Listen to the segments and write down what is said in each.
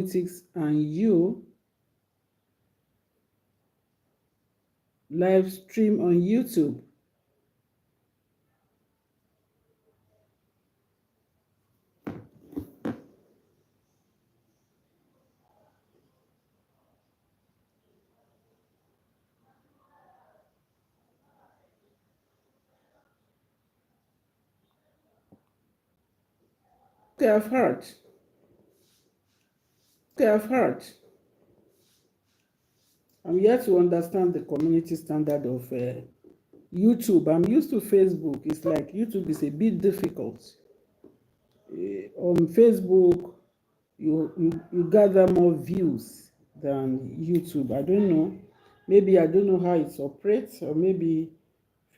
Politics and You live stream on YouTube. Okay, I've heard. I'm yet to understand the community standard of YouTube. I'm used to Facebook. It's like YouTube is a bit difficult. On Facebook, you gather more views than YouTube. I don't know. Maybe I don't know how it operates, or maybe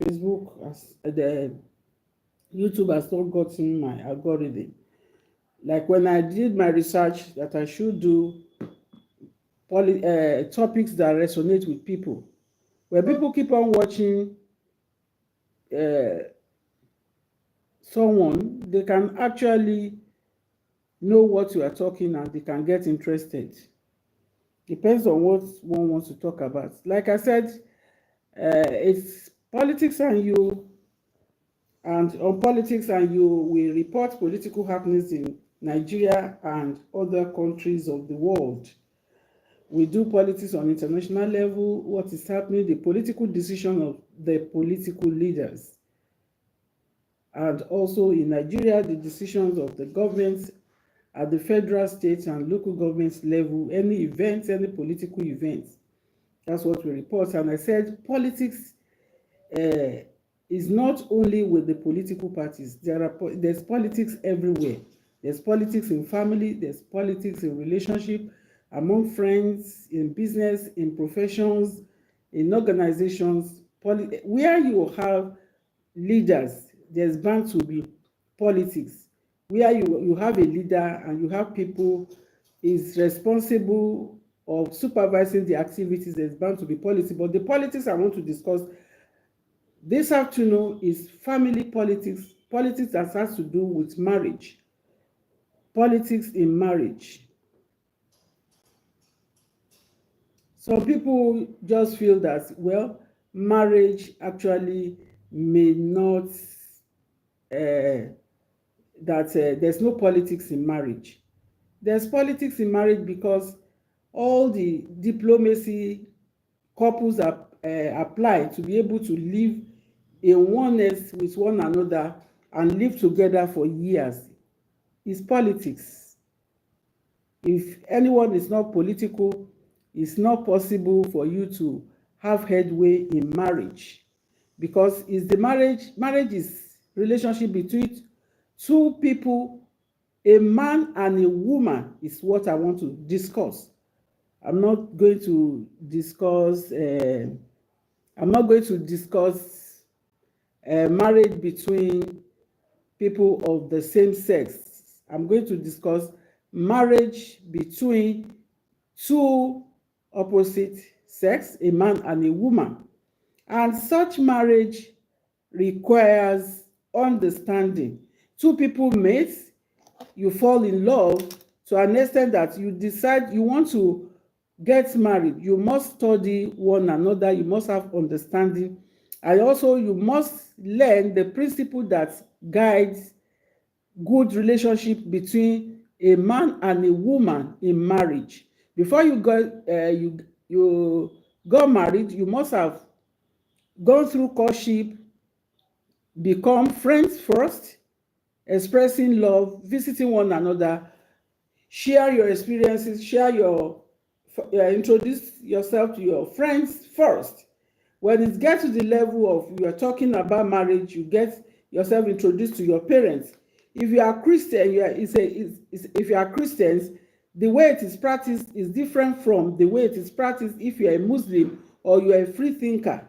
Facebook has the YouTube has not gotten my algorithm. Like when I did my research that I should do topics that resonate with people, where people keep on watching uh, someone, they can actually know what you are talking and they can get interested. Depends on what one wants to talk about. Like I said, it's Politics and You, and on Politics and You, we report political happenings in Nigeria and other countries of the world. We do politics on international level, what is happening, the political decision of the political leaders. And also in Nigeria, the decisions of the governments at the federal, state, and local governments level, any events, any political events. That's what we report. And I said politics is not only with the political parties. There's politics everywhere. There's politics in family, there's politics in relationship, among friends, in business, in professions, in organizations. Where you have leaders, there's bound to be politics. Where you have a leader and you have people is responsible of supervising the activities, there's bound to be politics. But the politics I want to discuss this afternoon is family politics, politics that has to do with marriage, politics in marriage. Some people just feel that, well, marriage actually may not, there's no politics in marriage. There's politics in marriage because all the diplomacy couples apply to be able to live in oneness with one another and live together for years is politics. If anyone is not political, it's not possible for you to have headway in marriage, because is the marriage is relationship between two people, a man and a woman, is what I want to discuss. I'm not going to discuss marriage between people of the same sex. I'm going to discuss marriage between two opposite sex, a man and a woman. And such marriage requires understanding. Two people mate, you fall in love to an extent that you decide you want to get married. You must study one another, you must have understanding, and also you must learn the principle that guides good relationship between a man and a woman in marriage. Before you got married, you must have gone through courtship, become friends first, expressing love, visiting one another, share your experiences, introduce yourself to your friends first. When it gets to the level of you are talking about marriage, you get yourself introduced to your parents. If you are Christian, if you are Christians, the way it is practiced is different from the way it is practiced if you are a Muslim or you are a free thinker.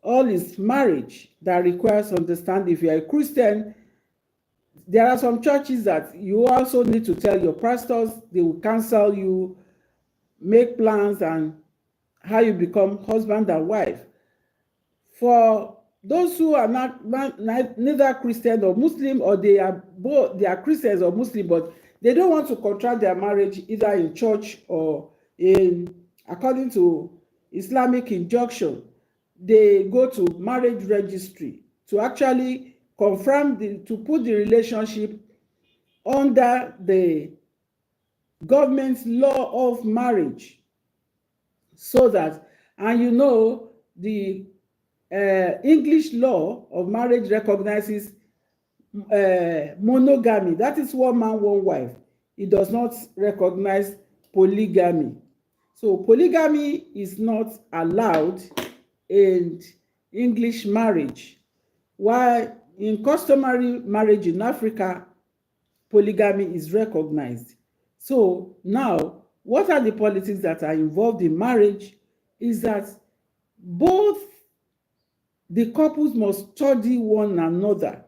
All is marriage that requires understanding. If you are a Christian, there are some churches that you also need to tell your pastors. They will counsel you, make plans, and how you become husband and wife. For those who are neither Christian or Muslim, or they are Christians or Muslim, but They don't want to contract their marriage either in church or in, according to Islamic injunction. They go to marriage registry to actually confirm to put the relationship under the government's law of marriage, so that, and the English law of marriage recognizes monogamy. That is one man, one wife. It does not recognize polygamy. So polygamy is not allowed in English marriage, while in customary marriage in Africa, polygamy is recognized. So now, what are the politics that are involved in marriage is that both the couples must study one another.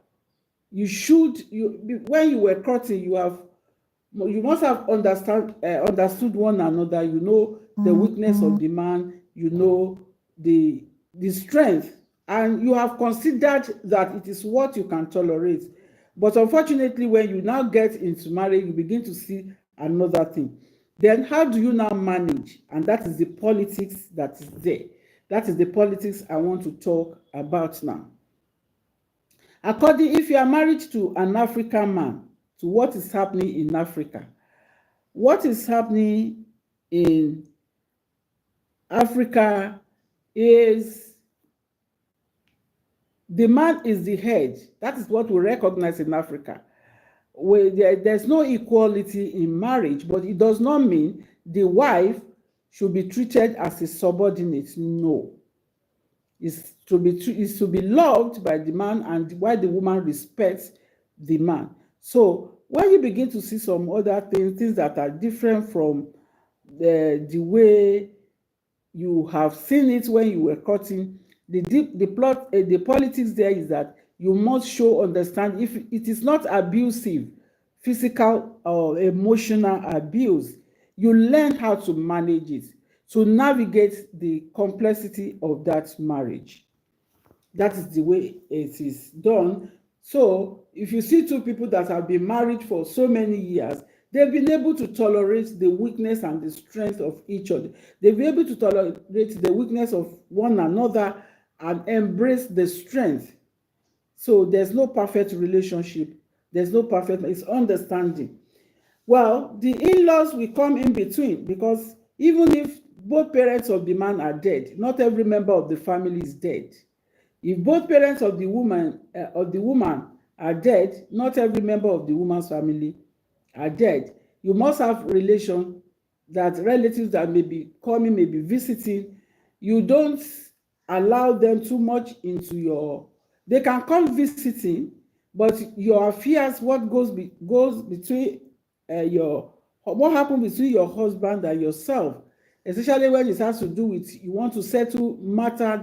When you were courting, you must have understood one another. You know the weakness of the man, you know the strength, and you have considered that it is what you can tolerate. But unfortunately, when you now get into marriage, you begin to see another thing. Then how do you now manage? And that is the politics that is there. That is the politics I want to talk about now. If you are married to an African man, to what is happening in Africa? What is happening in Africa is the man is the head. That is what we recognize in Africa. There's no equality in marriage, but it does not mean the wife should be treated as a subordinate. No. Is to be loved by the man, and while the woman respects the man. So when you begin to see some other things that are different from the way you have seen it when you were courting, the politics there is that you must understand if it is not abusive, physical or emotional abuse, you learn how to manage it, to navigate the complexity of that marriage. That is the way it is done. So if you see two people that have been married for so many years, they've been able to tolerate the weakness and the strength of each other. They've been able to tolerate the weakness of one another and embrace the strength. So there's no perfect relationship. There's no perfect, it's understanding. Well, the in-laws will come in between, because even if both parents of the man are dead, not every member of the family is dead. If both parents of the woman are dead, not every member of the woman's family are dead. You must have relatives that may be coming, may be visiting. You don't allow them too much into they can come visiting, but your affairs, what goes between what happens between your husband and yourself, especially when it has to do with you want to settle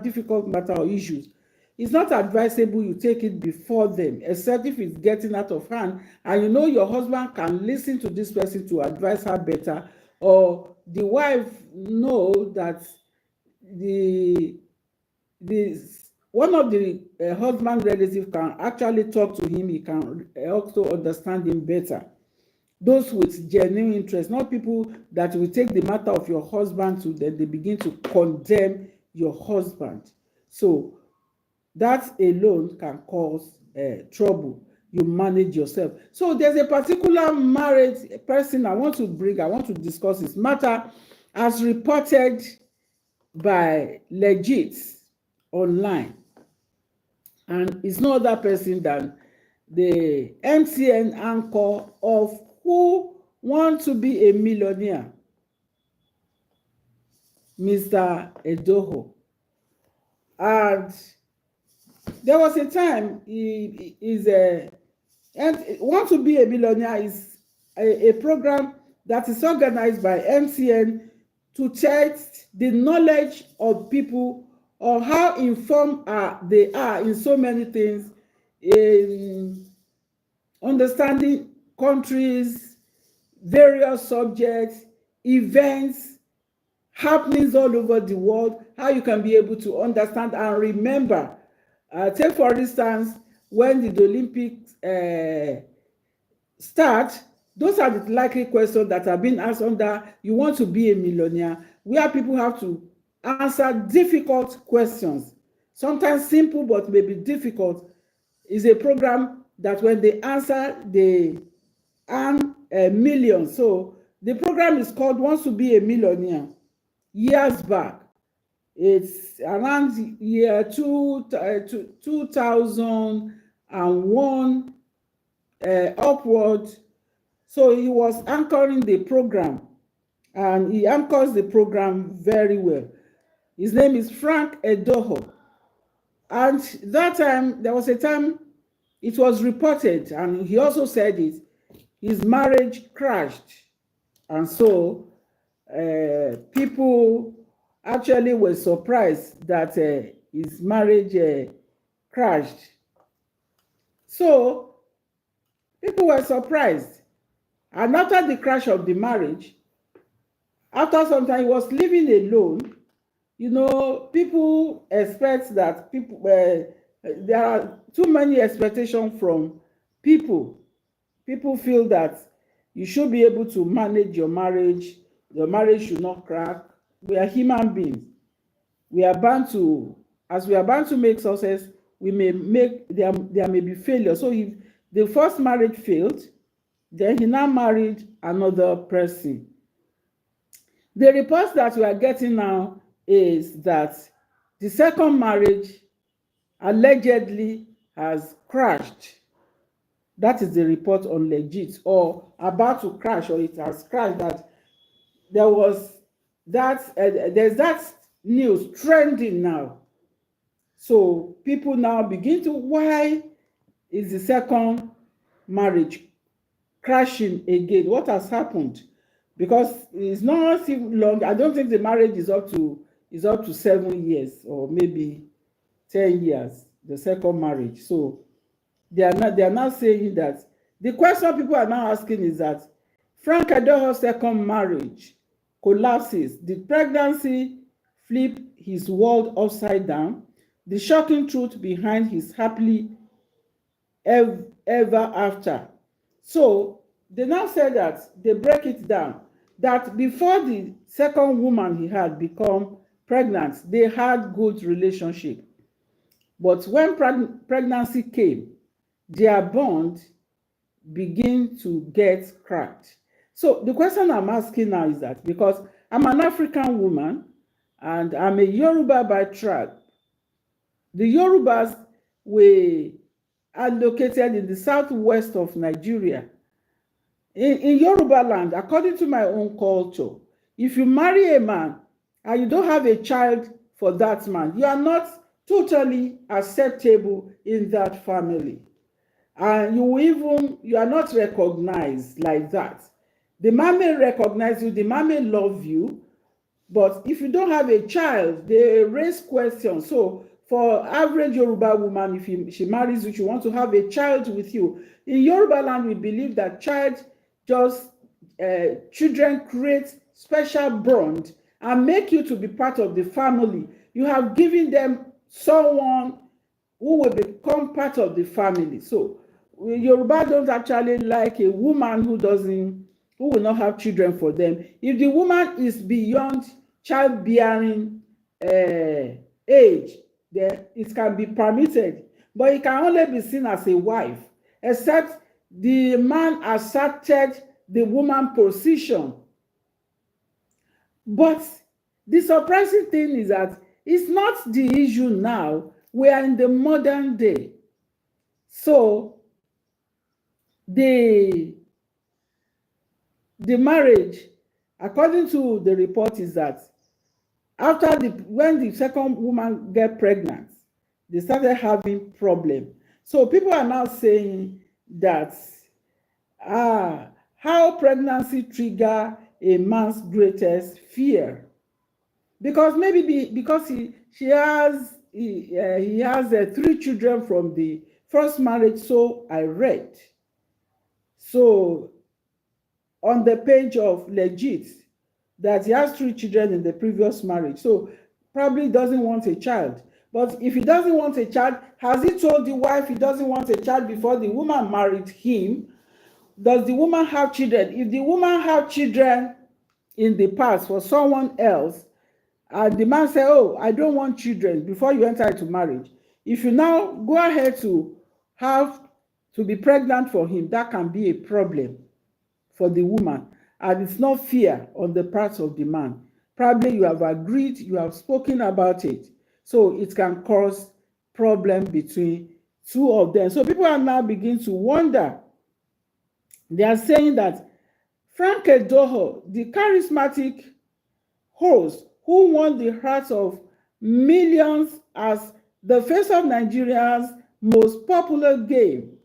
difficult matter or issues, it's not advisable you take it before them, except if it's getting out of hand and your husband can listen to this person to advise her better, or the wife know that one of the husband relatives can actually talk to him, he can also understand him better. Those with genuine interest, not people that will take the matter of your husband to then they begin to condemn your husband. So that alone can cause trouble. You manage yourself. So there's a particular married person I want to discuss this matter as reported by Legit online. And it's no other person than the MTN anchor of Who Want to Be a Millionaire, Mr. Edoho. And there was a time Want to Be a Millionaire is a program that is organized by MTN to test the knowledge of people on how informed they are in so many things, in understanding countries, various subjects, events, happenings all over the world, how you can be able to understand and remember. Take for instance, when the Olympics start, Those are the likely questions that are being asked under You Want to Be a Millionaire, where people have to answer difficult questions. Sometimes simple, but maybe difficult. Is a program that when they answer, they earn a million. So the program is called Wants to Be a Millionaire. Years back, it's around year 2001 upward. So he was anchoring the program, and he anchors the program very well. His name is Frank Edoho. And that time, there was a time it was reported, and he also said it, his marriage crashed. And so people actually were surprised that his marriage crashed. So people were surprised. And after the crash of the marriage, after some time, he was living alone. You know, people expect that people, there are too many expectations from people. People feel that you should be able to manage your marriage should not crack. We are human beings. We are bound to, as we are bound to make success, we may make, there may be failure. So if the first marriage failed, then he now married another person. The reports that we are getting now is that the second marriage allegedly has crashed. That is the report on Legit, or about to crash, or it has crashed. That there was that there's that news trending now. So people now begin to, why is the second marriage crashing again? What has happened? Because it's not long. I don't think the marriage is up to 7 years, or maybe 10 years, the second marriage. So they are now saying that the question people are now asking is that Frank Adoho's second marriage collapses. Did pregnancy flip his world upside down? The shocking truth behind his happily ever after. So they now say that they break it down, that before the second woman he had become pregnant, they had good relationship. But when pregnancy came, their bond begin to get cracked. So the question I'm asking now is that, because I'm an African woman and I'm a Yoruba by tribe, the Yorubas are located in the southwest of Nigeria. In Yoruba land, according to my own culture, if you marry a man and you don't have a child for that man, you are not totally acceptable in that family. And you are not recognized like that. The man may recognize you, the man may love you, but if you don't have a child, they raise questions. So for average Yoruba woman, if she marries you, she wants to have a child with you. In Yoruba land, we believe that children create special bond and make you to be part of the family. You have given them someone who will become part of the family. So Yoruba don't actually like a woman who will not have children for them. If the woman is beyond childbearing age, then it can be permitted, but it can only be seen as a wife, except the man accepted the woman position. But the surprising thing is that it's not the issue now. We are in the modern day. So the marriage, according to the report, is that when the second woman get pregnant, they started having problem. So people are now saying that how pregnancy trigger a man's greatest fear, because maybe because he has 3 children from the first marriage. So I read. So on the page of Legit, that he has 3 children in the previous marriage. So probably doesn't want a child. But if he doesn't want a child, has he told the wife he doesn't want a child before the woman married him? does the woman have children? If the woman have children in the past for someone else, and the man say, oh, I don't want children, before you enter into marriage, if you now go ahead to have to be pregnant for him, that can be a problem for the woman, and it's not fear on the part of the man. Probably you have agreed, you have spoken about it, so it can cause problem between two of them. So people are now beginning to wonder. They are saying that Frank Edoho, the charismatic host who won the hearts of millions as the face of Nigeria's most popular game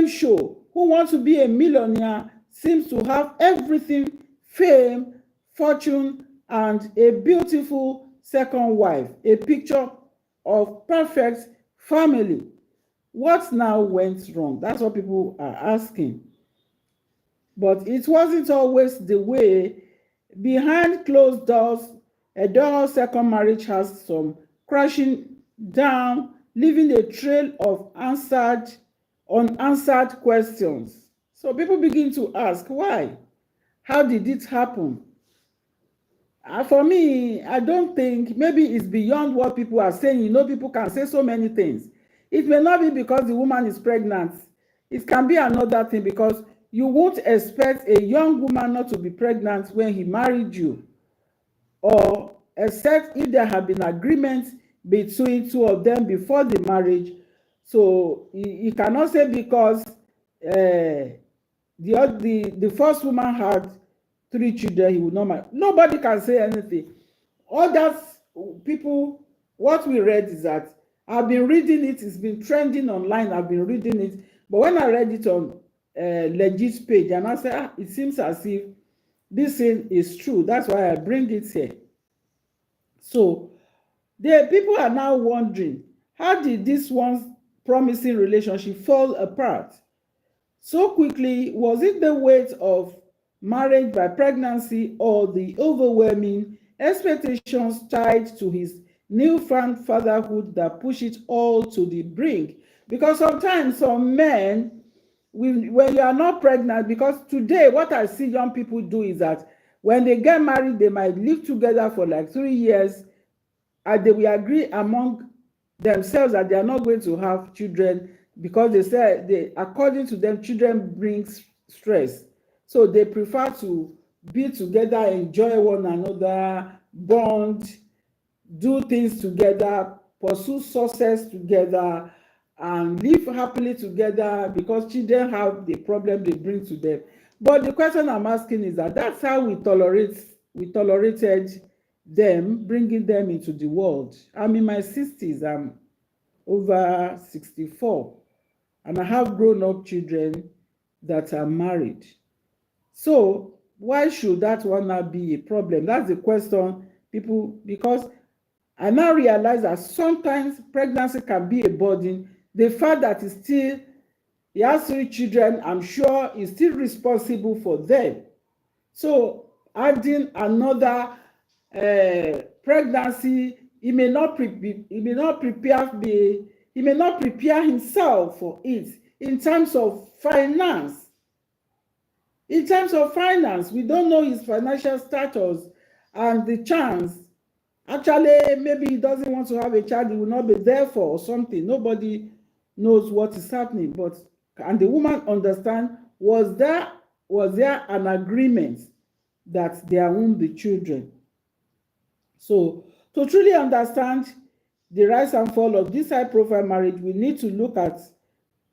show, Who Wants to Be a Millionaire, seems to have everything: fame, fortune, and a beautiful second wife, a picture of perfect family. What now went wrong? That's what people are asking. But it wasn't always the way. Behind closed doors, Edoho's second marriage has some crashing down, leaving a trail of unanswered questions. So people begin to ask, why? How did it happen? For me, I don't think, maybe it's beyond what people are saying. You know, people can say so many things. It may not be because the woman is pregnant. It can be another thing, because you won't expect a young woman not to be pregnant when he married you, or except if there have been agreements between two of them before the marriage. So you cannot say because the first woman had 3 children, he would not marry. Nobody can say anything. Others, people, what we read is that I've been reading it, it's been trending online, I've been reading it, but when I read it on legit page, and I said, it seems as if this thing is true. That's why I bring it here. So the people are now wondering, how did this once promising relationship fall apart so quickly? Was it the weight of marriage by pregnancy, or the overwhelming expectations tied to his newfound fatherhood that push it all to the brink? Because sometimes some men, when you are not pregnant, because today what I see young people do is that when they get married, they might live together for like 3 years, and they will agree among themselves that they are not going to have children, because they say, according to them, children brings stress. So they prefer to be together, enjoy one another, bond, do things together, pursue success together, and live happily together, because children have the problem they bring to them. But the question I'm asking is that that's how we tolerated them, bringing them into the world. I'm in my 60s, I'm over 64, and I have grown-up children that are married. So why should that one not be a problem? That's the question people, because I now realize that sometimes pregnancy can be a burden. The fact that he has 3 children, I'm sure he's still responsible for them. So adding another pregnancy, he may not prepare himself for it in terms of finance. In terms of finance, we don't know his financial status and the chance. Actually, maybe he doesn't want to have a child, he will not be there for, or something. Nobody knows what is happening. But can the woman understand, was there an agreement that there won't be children? So to truly understand the rise and fall of this high profile marriage, we need to look at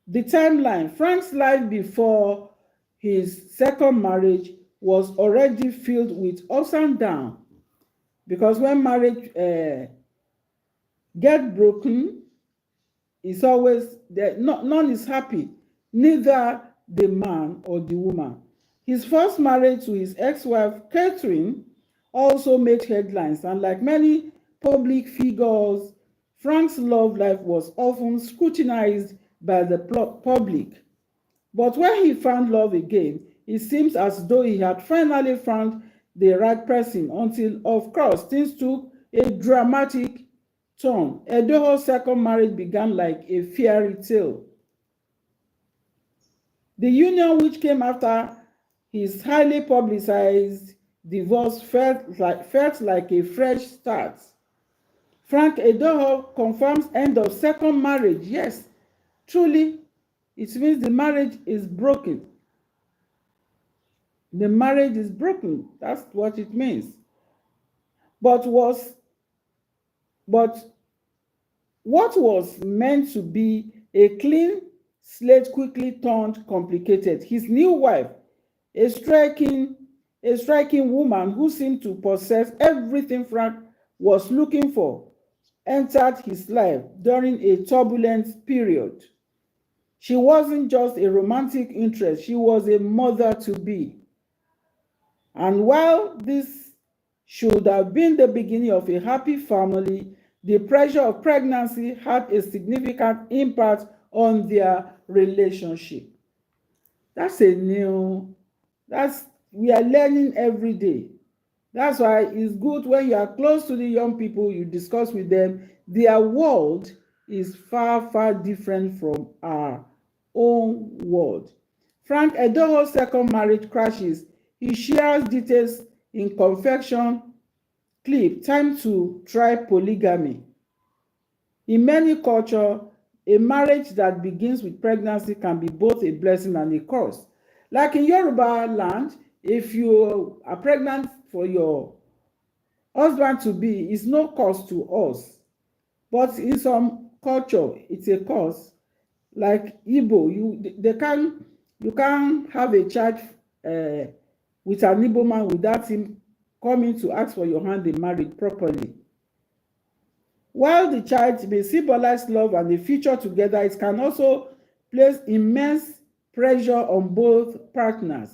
the timeline. Frank's life before his second marriage was already filled with ups and downs, because when marriage get broken, it's always there. None is happy, neither the man or the woman. His first marriage to his ex-wife Catherine also made headlines, and like many public figures, Frank's love life was often scrutinized by the public. But when he found love again, it seems as though he had finally found the right person, until, of course, things took a dramatic turn. Edoho's second marriage began like a fairy tale. The union, which came after his highly publicized divorce, felt like a fresh start. Frank Edoho confirms end of second marriage. Yes, truly, it means the marriage is broken. The marriage is broken. That's what it means. But was but what was meant to be a clean slate quickly turned complicated. His new wife, a striking, a striking woman who seemed to possess everything Frank was looking for, entered his life during a turbulent period. She wasn't just a romantic interest, she was a mother to be. And while this should have been the beginning of a happy family, the pressure of pregnancy had a significant impact on their relationship. That's a new, that's, we are learning every day. That's why it's good when you are close to the young people, you discuss with them. Their world is far, far different from our own world. Frank Edoho's second marriage crashes. He shares details in Confession clip, Time to Try Polygamy. In many cultures, a marriage that begins with pregnancy can be both a blessing and a curse. Like in Yoruba land, if you are pregnant for your husband to be, it's no cost to us. But in some culture, it's a cost. Like Igbo, you can't have a child with an Igbo man without him coming to ask for your hand in marriage properly. While the child may symbolize love and the future together, it can also place immense pressure on both partners.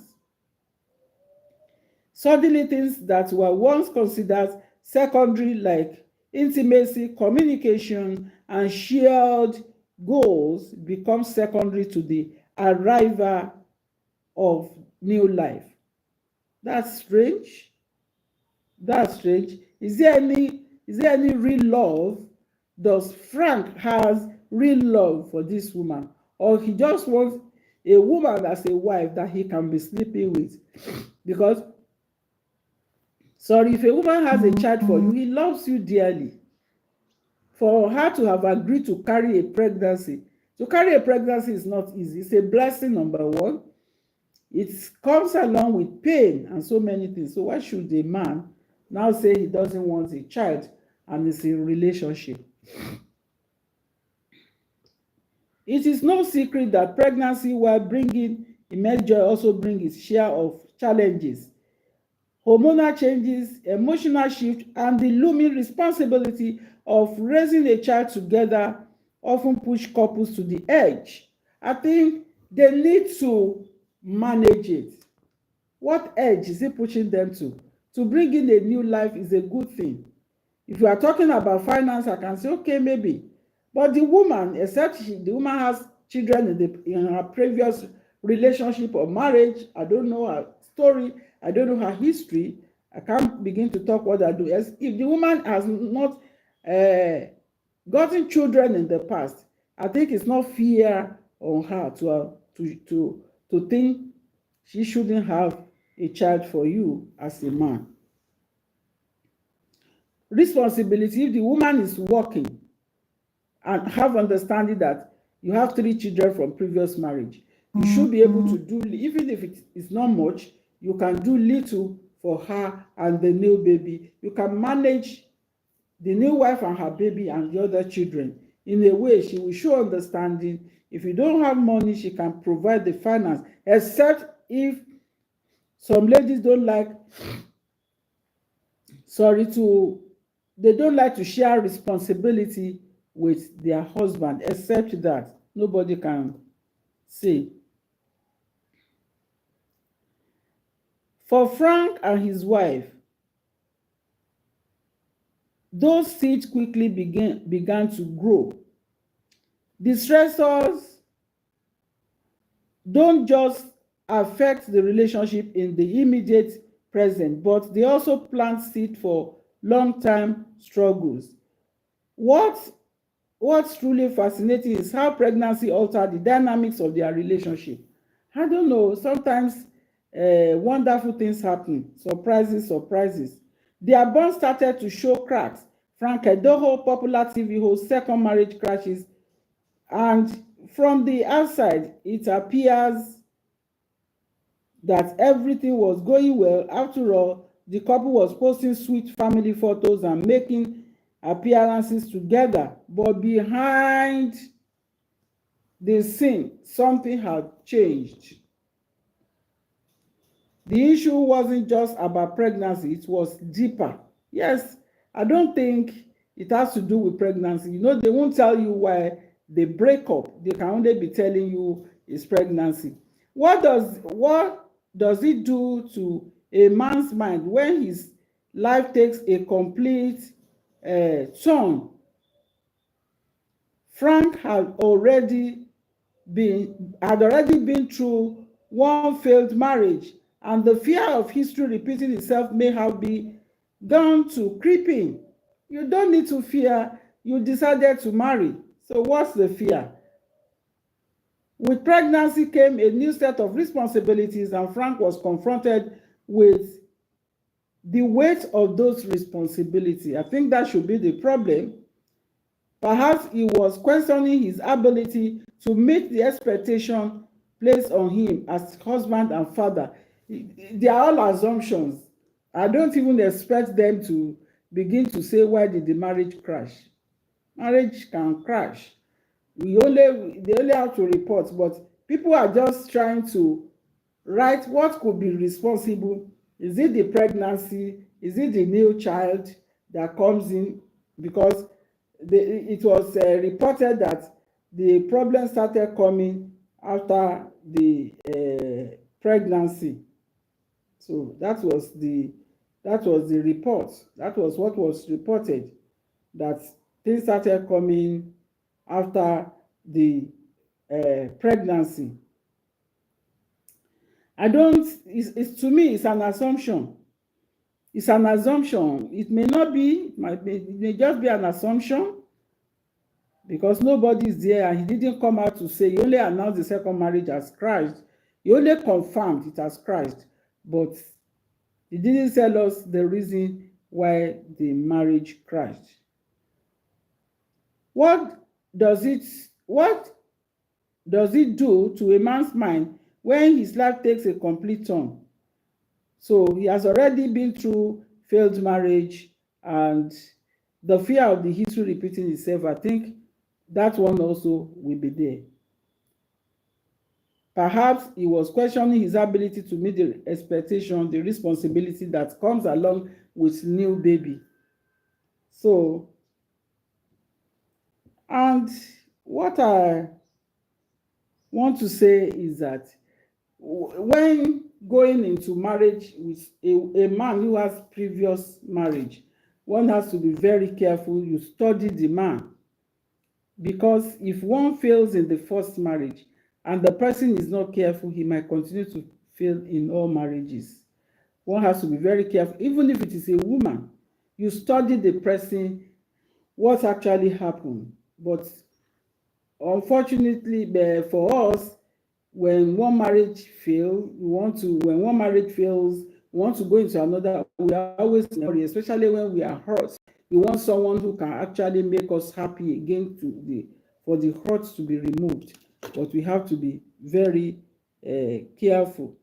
Suddenly, things that were once considered secondary, like intimacy, communication, and shared goals, become secondary to the arrival of new life. That's strange. That's strange. Is there any real love? Does Frank has real love for this woman? Or he just wants a woman as a wife that he can be sleeping with? Because, sorry, if a woman has a child for you, he loves you dearly. For her to have agreed to carry a pregnancy is not easy. It's a blessing, number one. It comes along with pain and so many things. So why should a man now say he doesn't want a child and is in a relationship? It is no secret that pregnancy, while bringing immense joy, also brings its share of challenges. Hormonal changes, emotional shift, and the looming responsibility of raising a child together often push couples to the edge. I think they need to manage it. What edge is it pushing them to? To bring in a new life is a good thing. If you are talking about finance, I can say, okay, maybe. But the woman, the woman has children in her previous relationship or marriage. I don't know her story. I don't know her history. I can't begin to talk what I do. If the woman has not gotten children in the past, I think it's not fair on her to think she shouldn't have a child for you as a man. Responsibility, if the woman is working and have understanding that you have 3 children from previous marriage, you should be able to do, even if it is not much, you can do little for her and the new baby. You can manage the new wife and her baby and the other children in a way she will show understanding. If you don't have money, she can provide the finance, except if some ladies don't like they don't like to share responsibility with their husband, except that nobody can say. For Frank and his wife, those seeds quickly began to grow. The stressors don't just affect the relationship in the immediate present, but they also plant seed for long-term struggles. What's truly fascinating is how pregnancy altered the dynamics of their relationship. I don't know. Sometimes wonderful things happen. Surprises, surprises. Their bond started to show cracks. Frank Edoho, popular TV host, second marriage crashes. And from the outside, it appears that everything was going well. After all, the couple was posting sweet family photos and making appearances together. But behind the scene, something had changed. The issue wasn't just about pregnancy, it was deeper. Yes, I don't think it has to do with pregnancy. You know, they won't tell you why they break up. They can only be telling you it's pregnancy. What does it do to a man's mind when his life takes a complete turn? Frank had already been through one failed marriage, and the fear of history repeating itself may have begun to creep in. You don't need to fear, you decided to marry. So what's the fear? With pregnancy came a new set of responsibilities, and Frank was confronted with the weight of those responsibilities. I think that should be the problem. Perhaps he was questioning his ability to meet the expectation placed on him as husband and father. They are all assumptions. I don't even expect them to begin to say, why did the marriage crash? Marriage can crash. They only have to report, but people are just trying to write what could be responsible. Is it the pregnancy? Is it the new child that comes in? Because it was reported that the problem started coming after the pregnancy. So that was the report. That was what was reported, that things started coming after the pregnancy. I don't. It's to me. It's an assumption. It's an assumption. It may not be. It may just be an assumption, because nobody is there and he didn't come out to say. He only announced the second marriage as crashed. He only confirmed it as crashed, but he didn't tell us the reason why the marriage crashed. What does it what does it do to a man's mind when his life takes a complete turn? So he has already been through failed marriage, and the fear of the history repeating itself, I think that one also will be there. Perhaps he was questioning his ability to meet the expectation, the responsibility that comes along with new baby. So, and what I want to say is that when going into marriage with a man who has previous marriage, one has to be very careful. You study the man, because if one fails in the first marriage and the person is not careful, he might continue to fail in all marriages. One has to be very careful. Even if it is a woman, you study the person, what actually happened. But unfortunately, for us, when one marriage fails, when one marriage fails, we want to go into another. We are always in a hurry, especially when we are hurt. We want someone who can actually make us happy again, for the hurt to be removed. But we have to be very careful.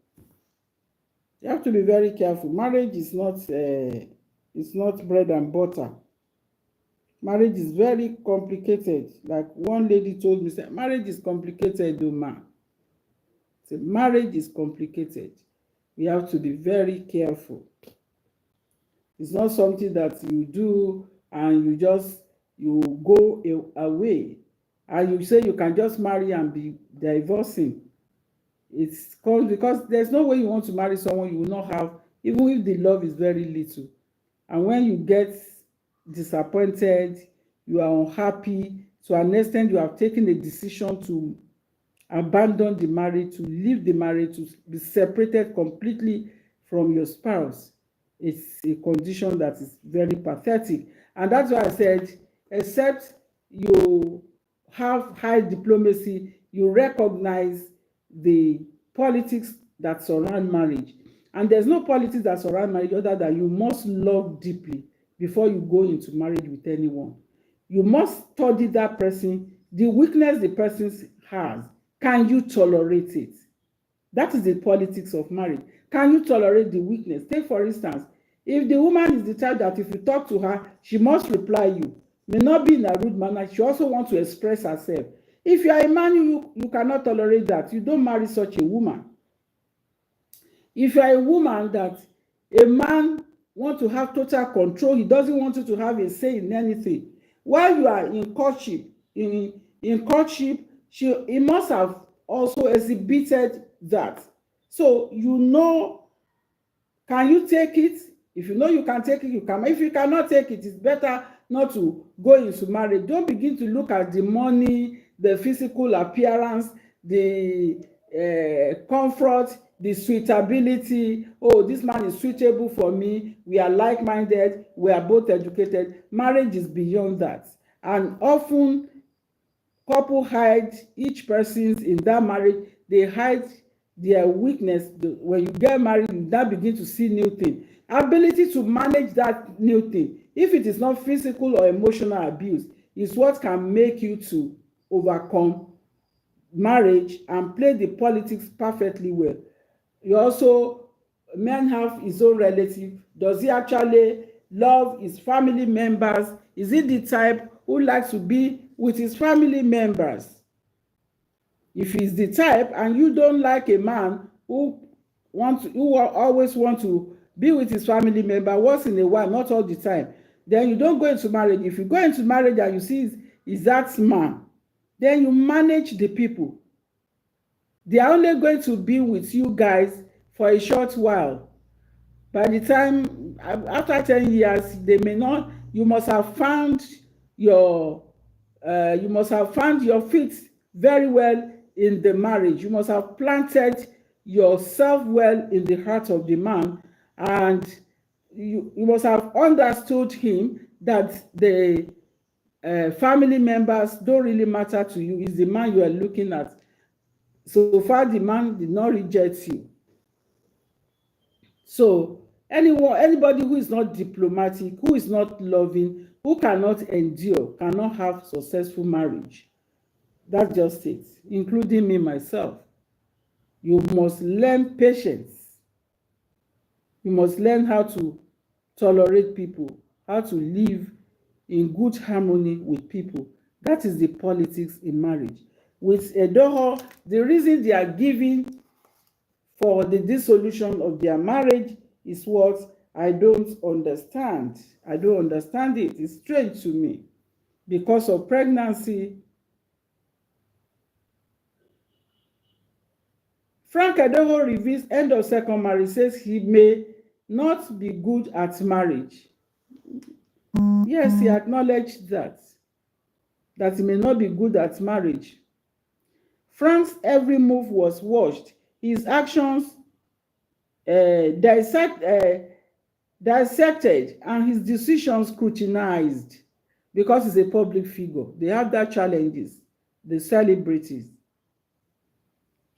You have to be very careful. Marriage is not it's not bread and butter. Marriage is very complicated. Like one lady told me, say, marriage is complicated, though, man. So marriage is complicated. We have to be very careful. It's not something that you do and you go away and you say you can just marry and be divorcing. It's called, because there's no way you want to marry someone you will not have, even if the love is very little. And when you get disappointed, you are unhappy, to an extent you have taken a decision to abandon the marriage, to leave the marriage, to be separated completely from your spouse. It's a condition that is very pathetic. And that's why I said, except you have high diplomacy, you recognize the politics that surround marriage. And there's no politics that surround marriage other than you must love deeply before you go into marriage with anyone. You must study that person, the weakness the person has. Can you tolerate it? That is the politics of marriage. Can you tolerate the weakness? Take for instance, if the woman is the type that if you talk to her, she must reply you, may not be in a rude manner, she also wants to express herself. If you are a man, you cannot tolerate that. You don't marry such a woman. If you are a woman that a man wants to have total control, he doesn't want you to have a say in anything. While you are in courtship, in courtship, he must have also exhibited that. So you know, can you take it? If you know you can take it, you can. If you cannot take it, it's better not to go into marriage. Don't begin to look at the money, the physical appearance, the comfort, the suitability. Oh, this man is suitable for me. We are like-minded. We are both educated. Marriage is beyond that. And often, couple hide each person's in that marriage. They hide their weakness. When you get married, you now begin to see new things. Ability to manage that new thing, if it is not physical or emotional abuse, is what can make you to overcome marriage and play the politics perfectly well. You also, men have his own relative. Does he actually love his family members? Is he the type who likes to be with his family members? If he's the type and you don't like a man who always want to be with his family member once in a while, not all the time, then you don't go into marriage. If you go into marriage and you see is that man, then you manage the people. They are only going to be with you guys for a short while. By the time, after 10 years, they may not, you must have found your feet very well in the marriage. You must have planted yourself well in the heart of the man, and you must have understood him that the family members don't really matter to you. It's the man you are looking at. So far, the man did not reject you. So anybody who is not diplomatic, who is not loving, who cannot endure, cannot have successful marriage. That's just it, including me myself. You must learn patience. You must learn how to tolerate people, how to live in good harmony with people. That is the politics in marriage. With Edoho, the reason they are giving for the dissolution of their marriage is what I don't understand. I don't understand it. It's strange to me. Because of pregnancy. Frank Edoho reveals end of second marriage, says he may not be good at marriage. Yes, he acknowledged that he may not be good at marriage. Frank's every move was watched. His actions dissected and his decisions scrutinized, because he's a public figure. They have that challenges, the celebrities.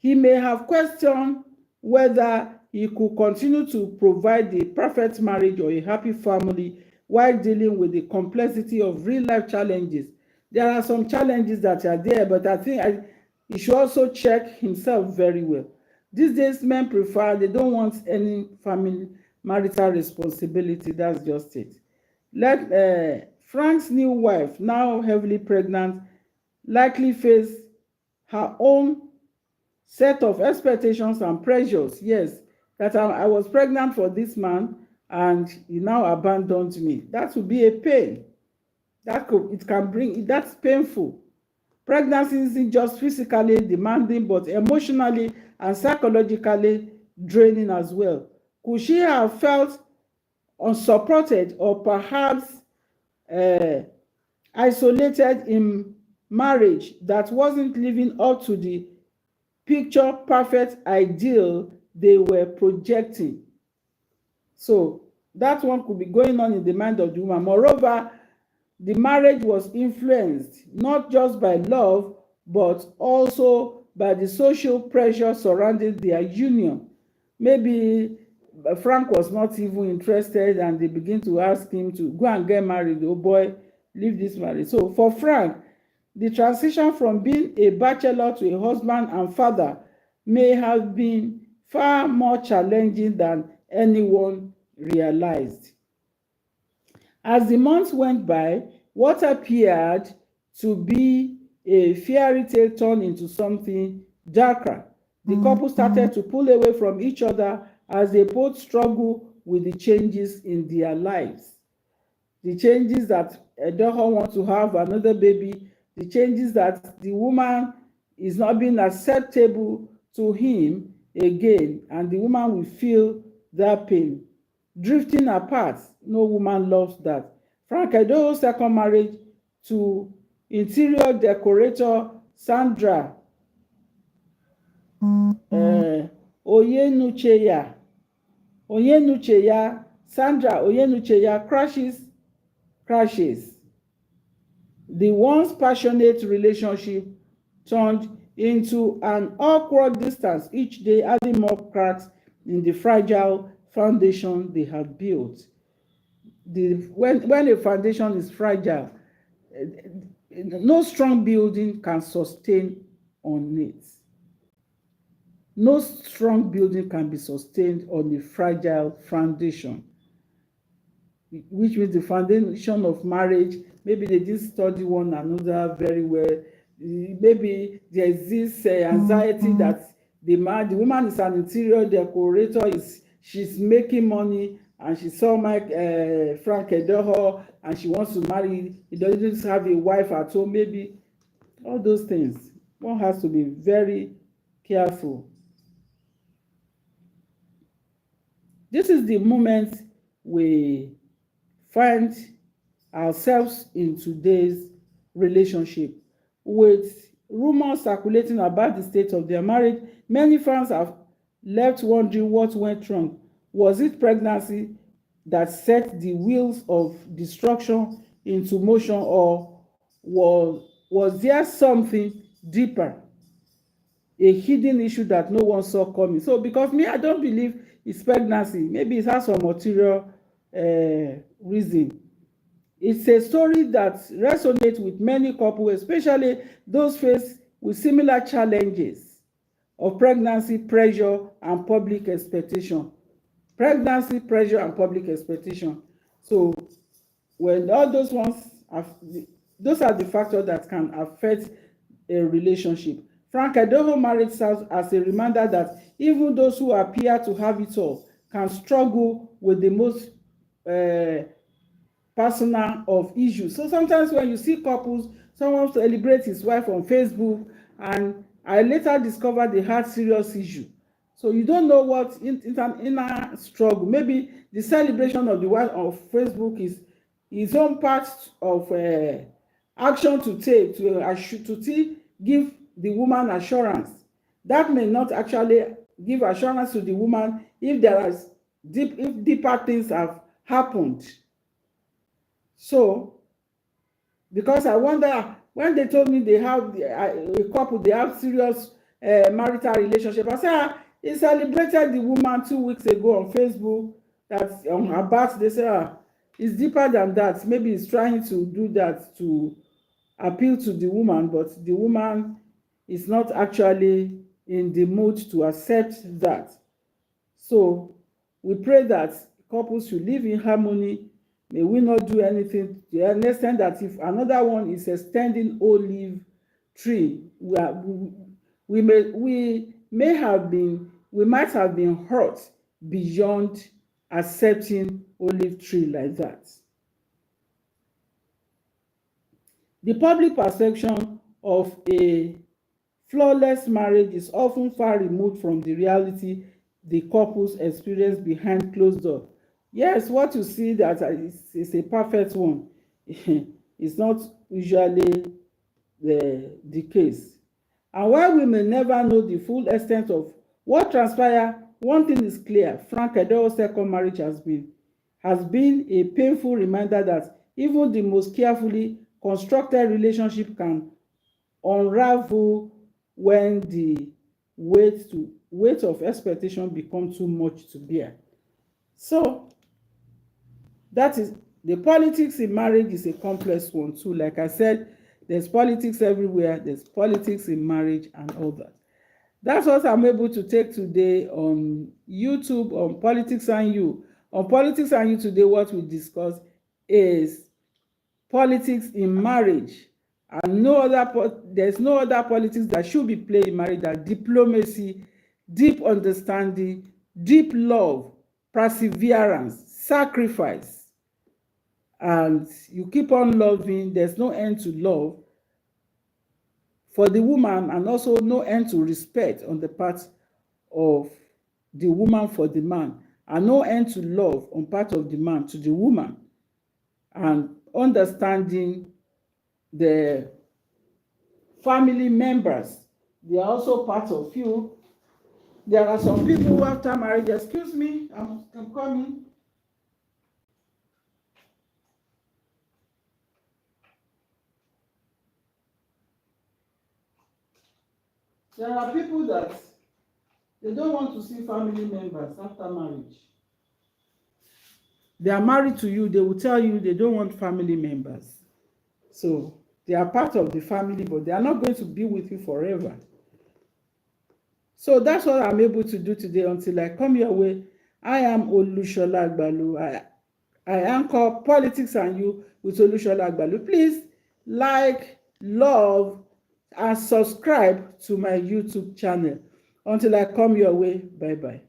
He may have questioned whether he could continue to provide the perfect marriage or a happy family while dealing with the complexity of real-life challenges. There are some challenges that are there, but I think he should also check himself very well. These days, men they don't want any family marital responsibility. That's just it. Frank's new wife, now heavily pregnant, likely face her own set of expectations and pressures. Yes, that I was pregnant for this man and he now abandoned me. That would be a pain. That's painful. Pregnancy isn't just physically demanding, but emotionally and psychologically draining as well. Could she have felt unsupported or perhaps isolated in marriage that wasn't living up to the picture perfect ideal they were projecting? So that one could be going on in the mind of the woman. Moreover, the marriage was influenced not just by love, but also by the social pressure surrounding their union. Maybe Frank was not even interested and they begin to ask him to go and get married. Oh boy, leave this marriage. So for Frank, the transition from being a bachelor to a husband and father may have been far more challenging than anyone realized. As the months went by, what appeared to be a fairy tale turned into something darker. The couple started to pull away from each other as they both struggle with the changes in their lives. The changes that Edoho wants to have another baby, the changes that the woman is not being acceptable to him again, and the woman will feel that pain. Drifting apart, no woman loves that. Frank Edoho's second marriage to interior decorator Sandra Oyenucheya Sandra Oyenucheya crashes. The once passionate relationship turned into an awkward distance each day, adding more cracks in the fragile foundation they had built. When a foundation is fragile, no strong building can sustain on it. No strong building can be sustained on a fragile foundation, which means the foundation of marriage, maybe they didn't study one another very well. Maybe there is this anxiety that the woman is an interior decorator, she's making money, and she saw Frank Edoho, and she wants to marry. He doesn't have a wife at home. Maybe all those things. One has to be very careful. This is the moment we find ourselves in today's relationship. With rumors circulating about the state of their marriage, many fans have left wondering what went wrong. Was it pregnancy that set the wheels of destruction into motion, or was there something deeper, a hidden issue that no one saw coming? So because me, I don't believe it's pregnancy. Maybe it has some material reason. It's a story that resonates with many couples, especially those faced with similar challenges of pregnancy, pressure, and public expectation. Pregnancy, pressure, and public expectation. So when all those those are the factors that can affect a relationship. Frank Edoho marriage serves as a reminder that even those who appear to have it all can struggle with the most personal of issues. So sometimes when you see couples, someone celebrates his wife on Facebook, and I later discovered they had serious issue. So you don't know what it's an inner struggle. Maybe the celebration of the wife on Facebook is his own part of action to take to give the woman assurance. That may not actually give assurance to the woman if deeper things have happened. So, because I wonder, when they told me they have a couple, they have serious marital relationship, I said, he celebrated the woman 2 weeks ago on Facebook, that on her birthday. They say, it's deeper than that. Maybe he's trying to do that to appeal to the woman, but the woman is not actually in the mood to accept that. So we pray that couples should live in harmony. May we not do anything to the extent that if another one is extending olive tree, we might have been hurt beyond accepting olive tree like that. The public perception of a flawless marriage is often far removed from the reality the couples experience behind closed doors. Yes, what you see that is a perfect one is not usually the case. And while we may never know the full extent of what transpired, one thing is clear: Frank Edoho's second marriage has been a painful reminder that even the most carefully constructed relationship can unravel when the weight of expectation become too much to bear. So that is the politics in marriage is a complex one too. Like I said, there's politics everywhere. There's politics in marriage and all that. That's what I'm able to take today on YouTube on Politics and You. On Politics and You today, what we discuss is politics in marriage, and there's no other politics that should be played in marriage than diplomacy, deep understanding, deep love, perseverance, sacrifice, and you keep on loving. There's no end to love for the woman, and also no end to respect on the part of the woman for the man, and no end to love on part of the man to the woman, and understanding the family members. They are also part of you. There are some people who after marriage, excuse me, I'm coming. There are people that they don't want to see family members after marriage. They are married to you, they will tell you they don't want family members. So they are part of the family, but they are not going to be with you forever. So that's what I'm able to do today until I come your way. I am Olusola Agbalu. I anchor Politics and You with Olusola Agbalu. Please like, love, and subscribe to my YouTube channel. Until I come your way, bye-bye.